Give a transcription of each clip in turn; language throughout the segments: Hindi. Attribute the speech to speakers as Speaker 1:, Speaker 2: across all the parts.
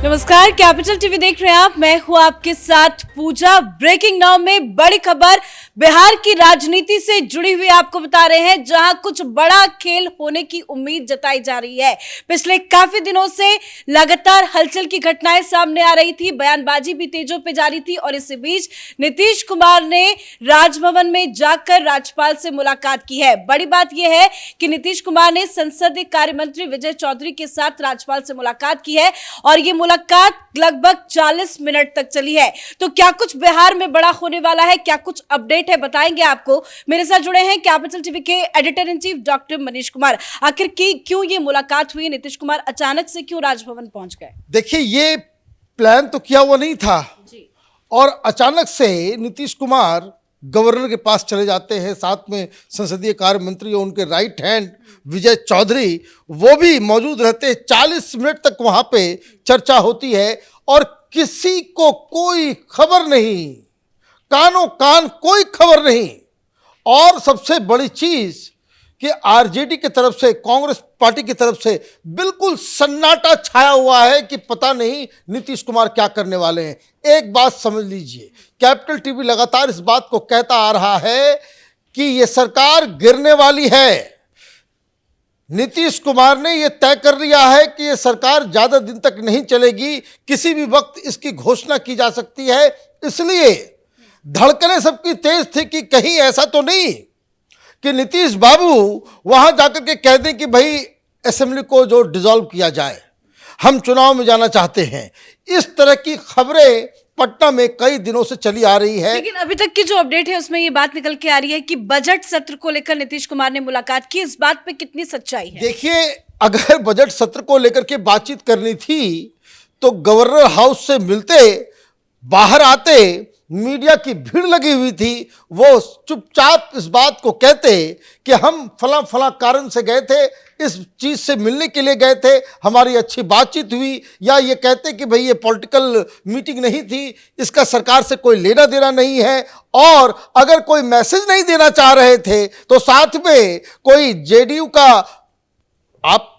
Speaker 1: नमस्कार, कैपिटल टीवी देख रहे हैं आप। मैं हूं आपके साथ पूजा। ब्रेकिंग नाउ में बड़ी खबर बिहार की राजनीति से जुड़ी हुई आपको बता रहे हैं, जहां कुछ बड़ा खेल होने की उम्मीद जताई जा रही है। पिछले काफी दिनों से लगातार हलचल की घटनाएं सामने आ रही थी, बयानबाजी भी तेजों पे जारी थी और इसी बीच नीतीश कुमार ने राजभवन में जाकर राज्यपाल से मुलाकात की है। बड़ी बात यह है कि नीतीश कुमार ने संसदीय कार्य मंत्री विजय चौधरी के साथ राज्यपाल से मुलाकात की है और ये मुलाकात लगभग 40 मिनट तक चली है। तो क्या कुछ बिहार में बड़ा होने वाला है, क्या कुछ अपडेट है, बताएंगे आपको। मेरे साथ जुड़े हैं कैपिटल टीवी के editor in chief doctor Manish Kumar. आखिर क्यों ये मुलाकात हुई, नीतीश कुमार अचानक से क्यों राजभवन पहुंच गए?
Speaker 2: देखिए, ये प्लान तो किया हुआ नहीं था जी। और अचानक से नीतीश कुमार गवर्नर के पास चले जाते हैं, साथ में संसदीय कार्य मंत्री और उनके राइट हैंड विजय चौधरी वो भी मौजूद रहते हैं। 40 मिनट तक वहां पे चर्चा होती है और किसी को कोई खबर नहीं, कानो कान कोई खबर नहीं। और सबसे बड़ी चीज कि आरजेडी की तरफ से, कांग्रेस पार्टी की तरफ से बिल्कुल सन्नाटा छाया हुआ है कि पता नहीं नीतीश कुमार क्या करने वाले हैं। एक बात समझ लीजिए, कैपिटल टीवी लगातार इस बात को कहता आ रहा है कि ये सरकार गिरने वाली है। नीतीश कुमार ने यह तय कर लिया है कि यह सरकार ज्यादा दिन तक नहीं चलेगी, किसी भी वक्त इसकी घोषणा की जा सकती है। इसलिए धड़कनें सबकी तेज थी कि कहीं ऐसा तो नहीं कि नीतीश बाबू वहां जाकर के कह दें कि भाई असेंबली को जो डिसॉल्व किया जाए, हम चुनाव में जाना चाहते हैं। इस तरह की खबरें पटना में कई दिनों से चली आ रही है।
Speaker 1: लेकिन अभी तक की जो अपडेट है उसमें ये बात निकल के आ रही है कि बजट सत्र को लेकर नीतीश कुमार ने मुलाकात की। इस बात पे कितनी सच्चाई है?
Speaker 2: देखिए, अगर बजट सत्र को लेकर के बातचीत करनी थी तो गवर्नर हाउस से मिलते, बाहर आते, मीडिया की भीड़ लगी हुई थी, वो चुपचाप इस बात को कहते कि हम फला फला कारण से गए थे, इस चीज से मिलने के लिए गए थे, हमारी अच्छी बातचीत हुई, या ये कहते कि भाई ये पॉलिटिकल मीटिंग नहीं थी, इसका सरकार से कोई लेना देना नहीं है। और अगर कोई मैसेज नहीं देना चाह रहे थे तो साथ में कोई जेडीयू का, आप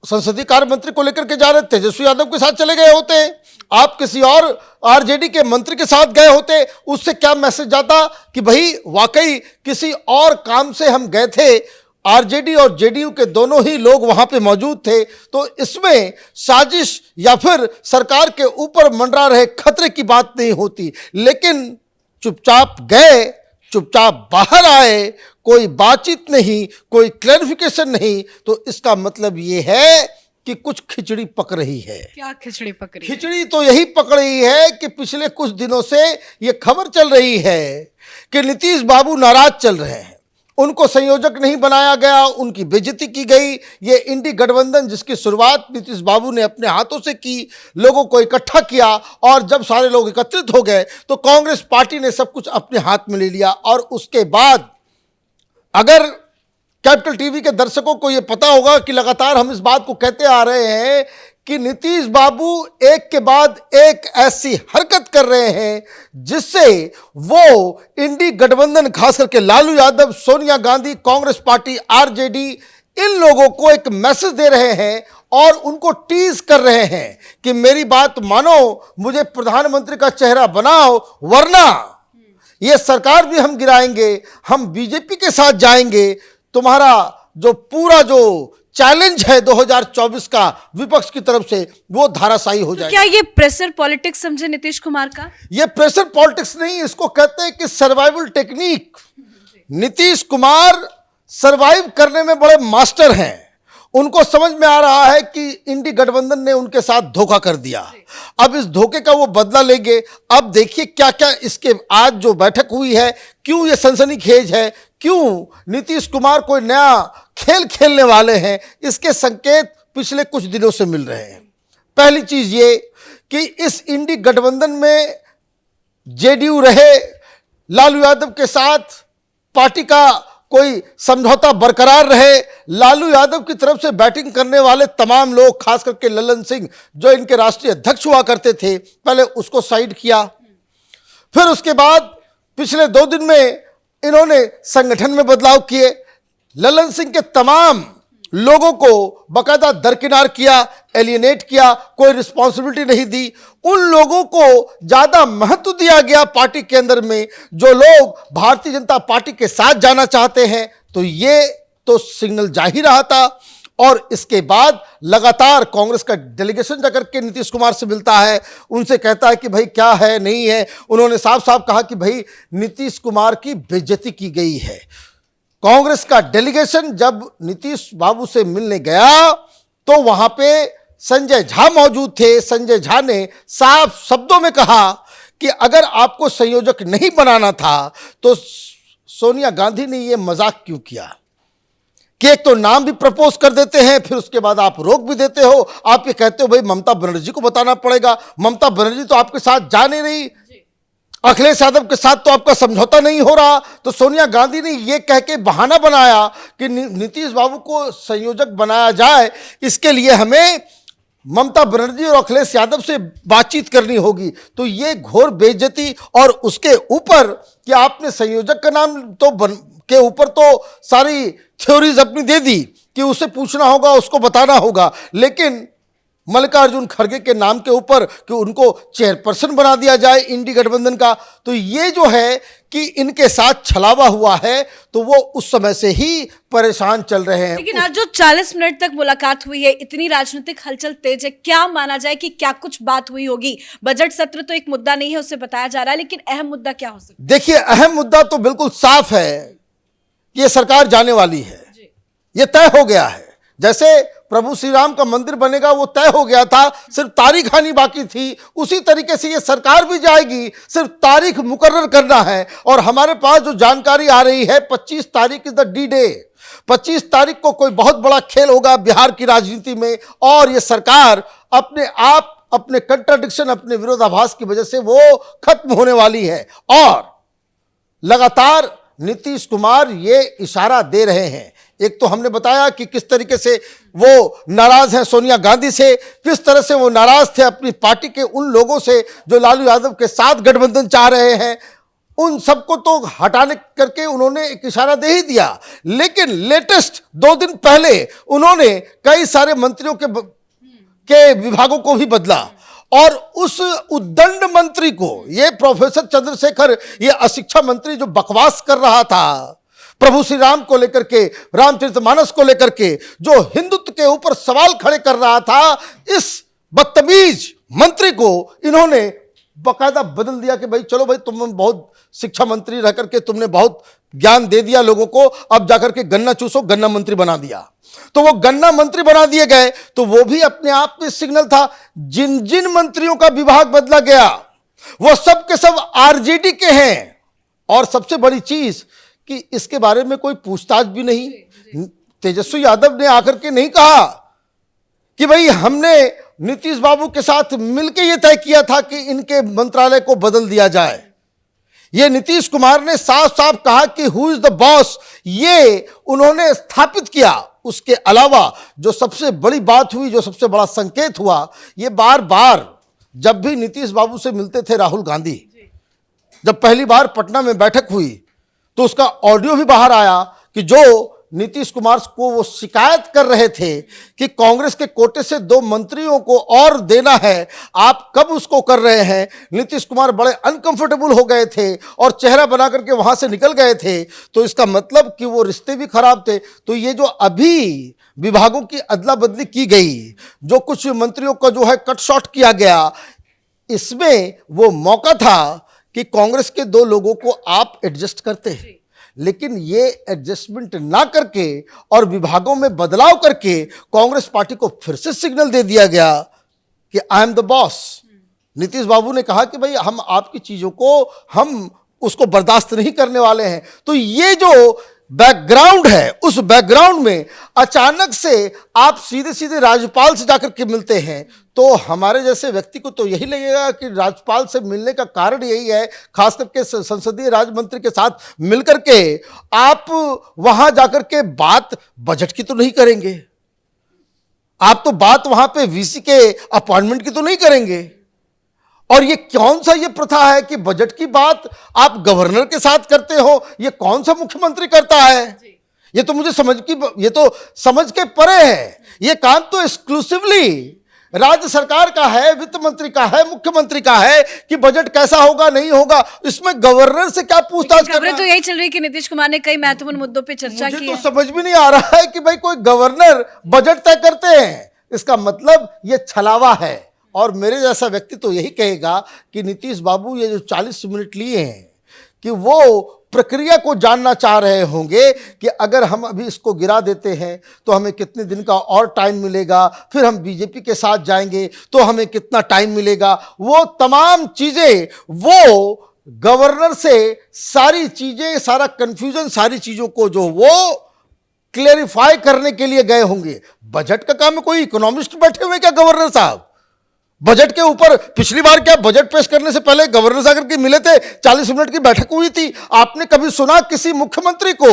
Speaker 2: संसदीय कार्य मंत्री को लेकर के जा रहे, तेजस्वी यादव के साथ चले गए होते, आप किसी और आरजेडी के मंत्री के साथ गए होते, उससे क्या मैसेज जाता कि भाई वाकई किसी और काम से हम गए थे। आरजेडी और जेडीयू के दोनों ही लोग वहां पे मौजूद थे, तो इसमें साजिश या फिर सरकार के ऊपर मंडरा रहे खतरे की बात नहीं होती। लेकिन चुपचाप गए, चुपचाप बाहर आए, कोई बातचीत नहीं, कोई क्लैरिफिकेशन नहीं, तो इसका मतलब ये है कि कुछ खिचड़ी पक रही है।
Speaker 1: क्या खिचड़ी पक रही है?
Speaker 2: खिचड़ी तो यही पक रही है कि पिछले कुछ दिनों से ये खबर चल रही है कि नीतीश बाबू नाराज चल रहे हैं, उनको संयोजक नहीं बनाया गया, उनकी बेइज्जती की गई। ये इंडी गठबंधन जिसकी शुरुआत नीतीश बाबू ने अपने हाथों से की, लोगों को इकट्ठा किया, और जब सारे लोग एकत्रित हो गए तो कांग्रेस पार्टी ने सब कुछ अपने हाथ में ले लिया। और उसके बाद अगर कैपिटल टीवी के दर्शकों को यह पता होगा कि लगातार हम इस बात को कहते आ रहे हैं कि नीतीश बाबू एक के बाद एक ऐसी हरकत कर रहे हैं जिससे वो इंडी गठबंधन, खास करके लालू यादव, सोनिया गांधी, कांग्रेस पार्टी, आरजेडी, इन लोगों को एक मैसेज दे रहे हैं और उनको टीज कर रहे हैं कि मेरी बात मानो, मुझे प्रधानमंत्री का चेहरा बनाओ, वरना ये सरकार भी हम गिराएंगे, हम बीजेपी के साथ जाएंगे, तुम्हारा जो पूरा जो चैलेंज है 2024 का विपक्ष की तरफ से वो धाराशायी हो जाएगा।
Speaker 1: क्या ये प्रेशर पॉलिटिक्स समझे नीतीश कुमार का?
Speaker 2: ये प्रेशर पॉलिटिक्स नहीं, इसको कहते हैं कि survival technique. Nitish Kumar survive करने में बड़े मास्टर हैं। उनको समझ में आ रहा है कि इंडी गठबंधन ने उनके साथ धोखा कर दिया, अब इस धोखे का वो बदला लेंगे। अब देखिए क्या क्या इसके आज जो बैठक हुई है, क्यों ये सनसनीखेज है, क्यों नीतीश कुमार कोई नया खेल खेलने वाले हैं, इसके संकेत पिछले कुछ दिनों से मिल रहे हैं। पहली चीज ये कि इस इंडी गठबंधन में जेडीयू रहे, लालू यादव के साथ पार्टी का कोई समझौता बरकरार रहे, लालू यादव की तरफ से बैटिंग करने वाले तमाम लोग, खास करके ललन सिंह जो इनके राष्ट्रीय अध्यक्ष हुआ करते थे, पहले उसको साइड किया। फिर उसके बाद पिछले 2 दिन में इन्होंने संगठन में बदलाव किए, ललन सिंह के तमाम लोगों को बकायदा दरकिनार किया, एलियनेट किया, कोई रिस्पॉन्सिबिलिटी नहीं दी। उन लोगों को ज्यादा महत्व दिया गया पार्टी के अंदर में, जो लोग भारतीय जनता पार्टी के साथ जाना चाहते हैं। तो ये तो सिग्नल जा ही रहा था। और इसके बाद लगातार कांग्रेस का डेलीगेशन जाकर के नीतीश कुमार से मिलता है, उनसे कहता है कि भाई क्या है नहीं है। उन्होंने साफ साफ कहा कि भाई नीतीश कुमार की बेइज्जती की गई है। कांग्रेस का डेलीगेशन जब नीतीश बाबू से मिलने गया तो वहां पे संजय झा मौजूद थे। संजय झा ने साफ शब्दों में कहा कि अगर आपको संयोजक नहीं बनाना था तो सोनिया गांधी ने यह मजाक क्यों किया कि एक तो नाम भी प्रपोज कर देते हैं, फिर उसके बाद आप रोक भी देते हो। आप ये कहते हो भाई ममता बनर्जी को बताना पड़ेगा। ममता बनर्जी तो आपके साथ जा नहीं रही, अखिलेश यादव के साथ तो आपका समझौता नहीं हो रहा। तो सोनिया गांधी ने यह कह के बहाना बनाया कि नीतीश बाबू को संयोजक बनाया जाए, इसके लिए हमें ममता बनर्जी और अखिलेश यादव से बातचीत करनी होगी। तो ये घोर बेइज्जती, और उसके ऊपर कि आपने संयोजक का नाम तो के ऊपर तो सारी थ्योरीज अपनी दे दी कि उसे पूछना होगा, उसको बताना होगा, लेकिन मल्लिकार्जुन खड़गे के नाम के ऊपर कि उनको चेयरपर्सन बना दिया जाए इंडी गठबंधन का। तो ये जो है कि इनके साथ छलावा हुआ है, तो वो उस समय से ही परेशान चल रहे हैं।
Speaker 1: लेकिन आज जो 40 मिनट तक मुलाकात हुई है, इतनी राजनीतिक हलचल तेज है, क्या माना जाए कि क्या कुछ बात हुई होगी? बजट सत्र तो एक मुद्दा नहीं है, उसे बताया जा रहा है, लेकिन अहम मुद्दा क्या हो सकता है?
Speaker 2: देखिए, अहम मुद्दा तो बिल्कुल साफ है कि ये सरकार जाने वाली है, ये तय हो गया है। जैसे प्रभु श्री राम का मंदिर बनेगा वो तय हो गया था, सिर्फ तारीख आनी बाकी थी, उसी तरीके से ये सरकार भी जाएगी, सिर्फ तारीख मुकर्रर करना है। और हमारे पास जो जानकारी आ रही है, 25 तारीख इज द डी डे। 25 तारीख को कोई बहुत बड़ा खेल होगा बिहार की राजनीति में, और ये सरकार अपने आप अपने कंट्राडिक्शन, अपने विरोधाभास की वजह से वो खत्म होने वाली है। और लगातार नीतीश कुमार ये इशारा दे रहे हैं। एक तो हमने बताया कि किस तरीके से वो नाराज हैं सोनिया गांधी से, किस तरह से वो नाराज थे अपनी पार्टी के उन लोगों से जो लालू यादव के साथ गठबंधन चाह रहे हैं। उन सबको तो हटाने करके उन्होंने एक इशारा दे ही दिया। लेकिन लेटेस्ट 2 दिन पहले उन्होंने कई सारे मंत्रियों के विभागों को भी बदला, और उस उद्दंड मंत्री को, ये प्रोफेसर चंद्रशेखर, ये अशिक्षा मंत्री जो बकवास कर रहा था प्रभु श्री राम को लेकर के, रामचरितमानस को लेकर के, जो हिंदुत्व के ऊपर सवाल खड़े कर रहा था, इस बदतमीज मंत्री को इन्होंने बकायदा बदल दिया कि भाई चलो भाई, तुम बहुत शिक्षा मंत्री रह करके तुमने बहुत ज्ञान दे दिया लोगों को, अब जाकर के गन्ना चूसो, गन्ना मंत्री बना दिया। तो वो गन्ना मंत्री बना दिए गए, तो वो भी अपने आप में सिग्नल था। जिन जिन मंत्रियों का विभाग बदला गया वो सब के सब आरजेडी के हैं। और सबसे बड़ी चीज कि इसके बारे में कोई पूछताछ भी नहीं। तेजस्वी यादव ने आकर के नहीं कहा कि भाई हमने नीतीश बाबू के साथ मिलकर यह तय किया था कि इनके मंत्रालय को बदल दिया जाए। ये नीतीश कुमार ने साफ साफ कहा कि हु इज द बॉस, ये उन्होंने स्थापित किया। उसके अलावा जो सबसे बड़ी बात हुई, जो सबसे बड़ा संकेत हुआ, ये बार बार जब भी नीतीश बाबू से मिलते थे राहुल गांधी, जब पहली बार पटना में बैठक हुई तो उसका ऑडियो भी बाहर आया कि जो नीतीश कुमार को वो शिकायत कर रहे थे कि कांग्रेस के कोटे से 2 मंत्रियों को और देना है, आप कब उसको कर रहे हैं। नीतीश कुमार बड़े अनकंफर्टेबल हो गए थे और चेहरा बना करके वहां से निकल गए थे। तो इसका मतलब कि वो रिश्ते भी खराब थे। तो ये जो अभी विभागों की अदला बदली की गई, जो कुछ मंत्रियों का जो है कट शॉर्ट किया गया, इसमें वो मौका था कि कांग्रेस के 2 लोगों को आप एडजस्ट करते हैं। लेकिन ये एडजस्टमेंट ना करके और विभागों में बदलाव करके कांग्रेस पार्टी को फिर से सिग्नल दे दिया गया कि I am the boss. Nitish बाबू ने कहा कि भाई हम आपकी चीजों को, हम उसको बर्दाश्त नहीं करने वाले हैं। तो ये जो बैकग्राउंड है, उस बैकग्राउंड में अचानक से आप सीधे सीधे राज्यपाल से जाकर के मिलते हैं, तो हमारे जैसे व्यक्ति को तो यही लगेगा कि राज्यपाल से मिलने का कारण यही है, खास करके संसदीय राज्य मंत्री के साथ मिलकर के आप वहां जाकर के बात बजट की तो नहीं करेंगे, आप तो बात वहां पे वीसी के अपॉइंटमेंट की तो नहीं करेंगे। और ये कौन सा ये प्रथा है कि बजट की बात आप गवर्नर के साथ करते हो? ये कौन सा मुख्यमंत्री करता है? ये तो मुझे समझ के परे है। ये काम तो एक्सक्लूसिवली राज्य सरकार का है, वित्त मंत्री का है, मुख्यमंत्री का है कि बजट कैसा होगा नहीं होगा। इसमें गवर्नर से क्या पूछताछ करना
Speaker 1: खबरें तो यही चल रही है कि नीतीश कुमार ने कई महत्वपूर्ण मुद्दों पे चर्चा
Speaker 2: मुझे
Speaker 1: की
Speaker 2: तो
Speaker 1: है।
Speaker 2: समझ भी नहीं आ रहा है कि भाई कोई गवर्नर बजट तय करते हैं, इसका मतलब ये छलावा है। और मेरे जैसा व्यक्ति तो यही कहेगा कि नीतीश बाबू ये जो 40 मिनट लिए हैं कि वो प्रक्रिया को जानना चाह रहे होंगे कि अगर हम अभी इसको गिरा देते हैं तो हमें कितने दिन का और टाइम मिलेगा, फिर हम बीजेपी के साथ जाएंगे तो हमें कितना टाइम मिलेगा। वो तमाम चीजें वो गवर्नर से सारी चीजें, सारा कंफ्यूजन, सारी चीजों को जो वो क्लेरिफाई करने के लिए गए होंगे। बजट का काम है, कोई इकोनॉमिस्ट बैठे हुए क्या गवर्नर साहब? बजट के ऊपर पिछली बार क्या बजट पेश करने से पहले गवर्नर साहब के मिले थे, 40 मिनट की बैठक हुई थी। आपने कभी सुना किसी मुख्यमंत्री को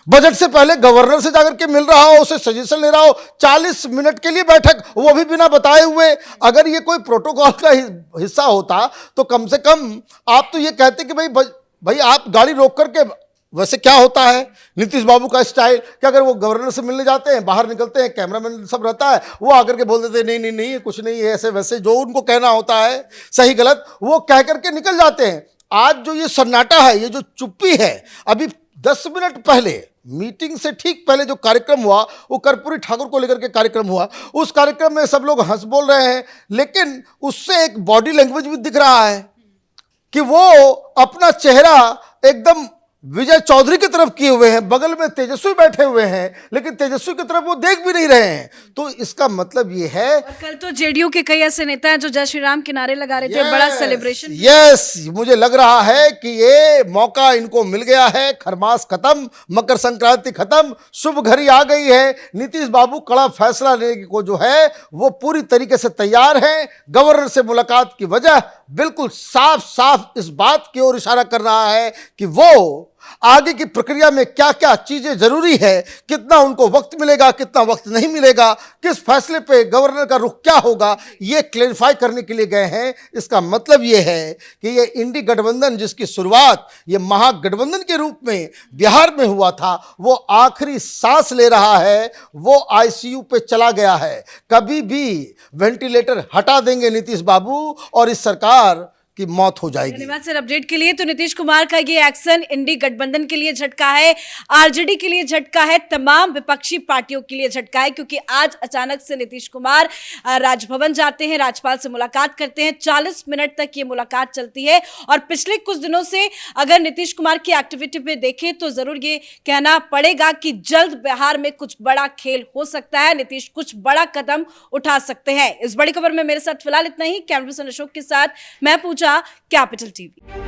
Speaker 2: बजट से पहले गवर्नर से जाकर के मिल रहा हो, उसे सजेशन ले रहा हो? 40 मिनट के लिए बैठक, वो भी बिना बताए हुए। अगर ये कोई प्रोटोकॉल का हिस्सा होता तो कम से कम आप तो ये कहते कि भाई आप गाड़ी रोक करके, वैसे क्या होता है नीतीश बाबू का स्टाइल कि अगर वो गवर्नर से मिलने जाते हैं, बाहर निकलते हैं, कैमरामैन सब रहता है, वो आकर के बोल देते हैं नहीं नहीं नहीं कुछ नहीं है, ऐसे वैसे जो उनको कहना होता है सही गलत वो कह करके निकल जाते हैं। आज जो ये सन्नाटा है, ये जो चुप्पी है, अभी 10 मिनट पहले मीटिंग से ठीक पहले जो कार्यक्रम हुआ वो कर्पूरी ठाकुर को लेकर के कार्यक्रम हुआ। उस कार्यक्रम में सब लोग हंस बोल रहे हैं, लेकिन उससे एक बॉडी लैंग्वेज भी दिख रहा है कि वो अपना चेहरा एकदम विजय चौधरी की तरफ किए हुए हैं, बगल में तेजस्वी बैठे हुए हैं, लेकिन तेजस्वी की तरफ वो देख भी नहीं रहे हैं। तो इसका मतलब ये है।
Speaker 1: और कल तो जेडीयू के कई ऐसे नेता हैं जो जय श्री राम के नारे लगा रहे थे, बड़ा सेलिब्रेशन।
Speaker 2: यस, मुझे लग रहा है कि ये मौका इनको मिल गया है। खरमास खत्म, मकर संक्रांति खत्म, शुभ घड़ी आ गई है। नीतीश बाबू कड़ा फैसला लेने को जो है वो पूरी तरीके से तैयार हैं। गवर्नर से मुलाकात की वजह बिल्कुल साफ साफ इस बात की ओर इशारा कर रहा है कि वो आगे की प्रक्रिया में क्या क्या चीजें जरूरी है, कितना उनको वक्त मिलेगा, कितना वक्त नहीं मिलेगा, किस फैसले पे गवर्नर का रुख क्या होगा, ये क्लेरिफाई करने के लिए गए हैं। इसका मतलब ये है कि ये इंडी गठबंधन जिसकी शुरुआत ये महागठबंधन के रूप में बिहार में हुआ था, वो आखिरी सांस ले रहा है, वो आईसीयू पे चला गया है। कभी भी वेंटिलेटर हटा देंगे नीतीश बाबू और इस सरकार की मौत हो जाएगी।
Speaker 1: धन्यवाद सर अपडेट के लिए। तो नीतीश कुमार का ये एक्शन इंडी गठबंधन के लिए झटका है, आरजेडी के लिए झटका है, तमाम विपक्षी पार्टियों के लिए झटका है, क्योंकि आज अचानक से नीतीश कुमार राजभवन जाते हैं, राज्यपाल से मुलाकात करते हैं। 40 मिनट तक ये मुलाकात चलती है और पिछले कुछ दिनों से अगर नीतीश कुमार की एक्टिविटी पे देखें तो जरूर ये कहना पड़ेगा कि जल्द बिहार में कुछ बड़ा खेल हो सकता है, नीतीश कुछ बड़ा कदम उठा सकते हैं। इस बड़ी खबर में मेरे साथ फिलहाल इतना ही। कैमरा पर्सन अशोक के साथ मैं पूजा, कैपिटल टीवी।